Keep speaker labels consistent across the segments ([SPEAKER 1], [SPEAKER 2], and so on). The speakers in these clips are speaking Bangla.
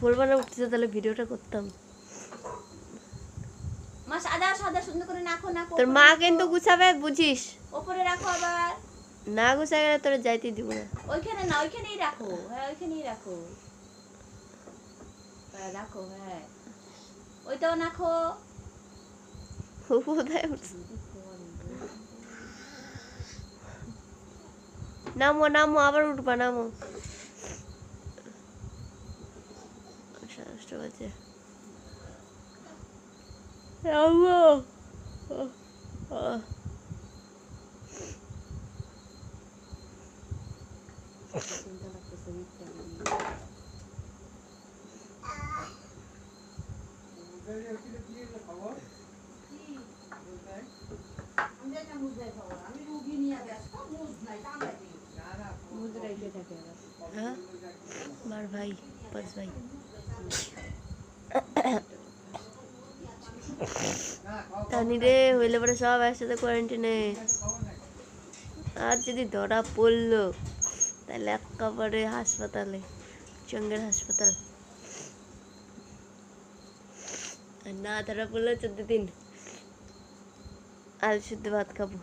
[SPEAKER 1] ভোরবেলা উঠতেছে তাহলে ভিডিওটা করতাম।
[SPEAKER 2] মা সাদা সাদা সুন্দর করে নাখো নাখো।
[SPEAKER 1] তোর মা কিন্তু গুছাবে বুঝিস।
[SPEAKER 2] উপরে রাখো আবার।
[SPEAKER 1] না গুছাই গেলে তোর যাইতে দিব না।
[SPEAKER 2] ওইখানে না, ওইখানেই রাখো। হ্যাঁ ওইখানেই রাখো। হ্যাঁ রাখো, হ্যাঁ ওইটাও নাখো।
[SPEAKER 1] কোথায় উঠছে? নামো নামো, আবার উঠবা, নামো। সাতটা বাজে। নামো। আমার ভাই, পাঁচ ভাই। তানি রে হইলে পরে সব একসাথে কোয়ারেন্টাইনে। আর যদি ধরা পড়লো তাহলে একেবারে হাসপাতালে, চঙ্গের হাসপাতাল। আর না ধরা পড়লে 14 দিন আলু সিদ্ধ ভাত খাবো,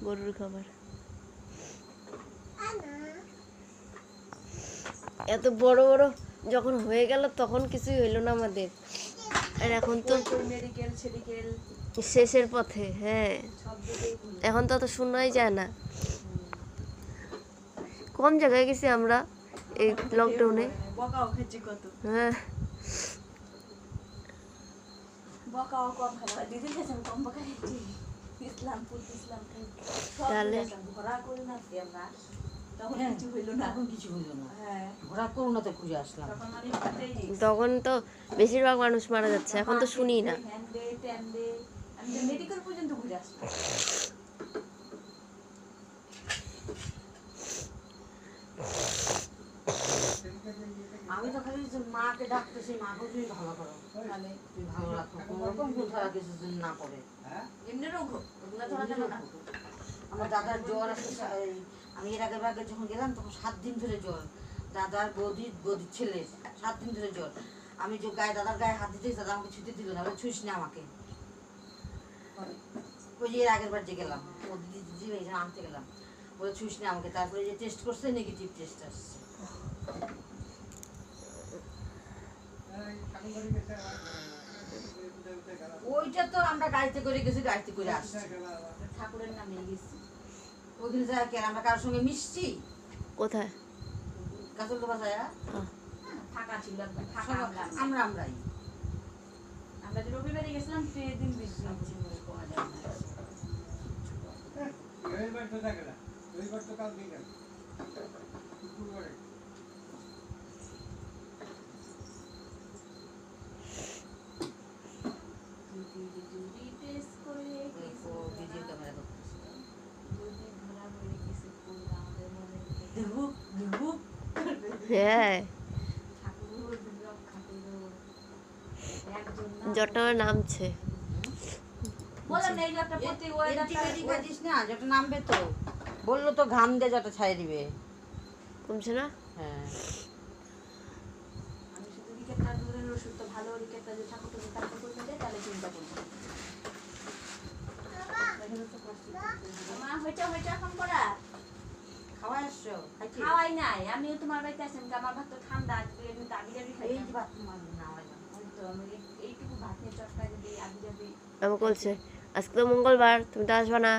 [SPEAKER 1] গরুর খাবার। এত বড় বড় যখন হয়ে গেল তখন কিছুই হইলো না আমাদের, আর এখন তো শেষের পথে। হ্যাঁ এখন তো অত শোনাই যায় না। কম জায়গায় গেছি আমরা এই লকডাউনে। হ্যাঁ তাহলে তখন তো বেশিরভাগ মানুষ মারা যাচ্ছে, এখন তো শুনি না।
[SPEAKER 3] আমি তো খালি মাকে ডাকতেছি, মাকে তুমি ভালো করো, তুই ভালো রাখো, কোনোরকম ভুল কিছু না করে। আমার দাদার জ্বর আসছে, আমি এর আগের আগে যখন গেলাম তখন 7 দিন ধরে জ্বর। দাদার বৌদির ছেলে 7 দিন ধরে জ্বর। আমি যে দাদার গায়ে হাত দিতেছি, দাদা আমাকে ছুঁতে দিল না, ছুঁইস না আমাকে। ওই যে এর আগের বার যে গেলাম ও দিদি এই যে আনতে গেলাম, বলে ছুঁইস না আমাকে। তারপরে যে টেস্ট করছে, নেগেটিভ টেস্ট আসছে। ওইটা তো আমরা গাড়িতে করে গেছি, গাড়িতে করে আসছি, ঠাকুরের নামে গেছি। ওইখানে যায় কে আমরা কারোর সঙ্গে মিশছি?
[SPEAKER 1] কোথায়?
[SPEAKER 3] কাজল তো বাজায় ফাঁকা ছিল, আমরা আমরাই আমরা যে রবিবারে গেছিলাম সেদিন বেশি পাওয়া যায় না। রবিবার তো থাকে না, রবিবার তো কাল বিকেল শুক্রবারে।
[SPEAKER 1] হ্যাঁ জটা নামছে,
[SPEAKER 3] জটা নামবে তো, বললো তো ঘাম দিয়ে জটা ছাই দিবে,
[SPEAKER 1] কমছে না।
[SPEAKER 3] হ্যাঁ আমি শুধু রিকেটটা ধরে ওষুধ তো ভালো, রিকেটটা যে ঠাকুর করে তারপর করতে দেয় তাহলে চিন্তা করবো। মা হইটা হইটা এখন করা খাওয়া আসছো? খাওয়াই নাই, আমিও তোমার বাড়িতে আসেন, আমার ভাত তো ঠান্ডা, একটু দাবি দাবি খাই। এই যে ভাত তোমার না হয় না, ওই তো আমি এইটুকু ভাত নিয়ে চটকা যদি আবি যাবি।
[SPEAKER 1] আমি বলছে আজকে তো মঙ্গলবার, তুমি তো আসবা না।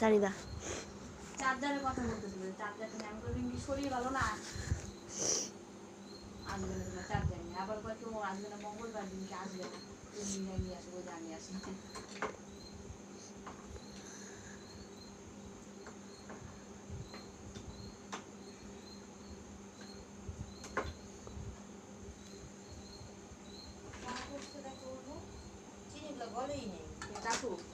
[SPEAKER 1] জানি না
[SPEAKER 3] চার্জারের কথা বলতেছিল, চার্জার তুমি আমি করবেন কি শরীর ভালো না, আসবে না তোমার চার্জার নিয়ে। আবার কয়েক আসবে না মঙ্গলবার দিনকে আসবে না, তুমি নিয়ে আসবো, আমি আসি।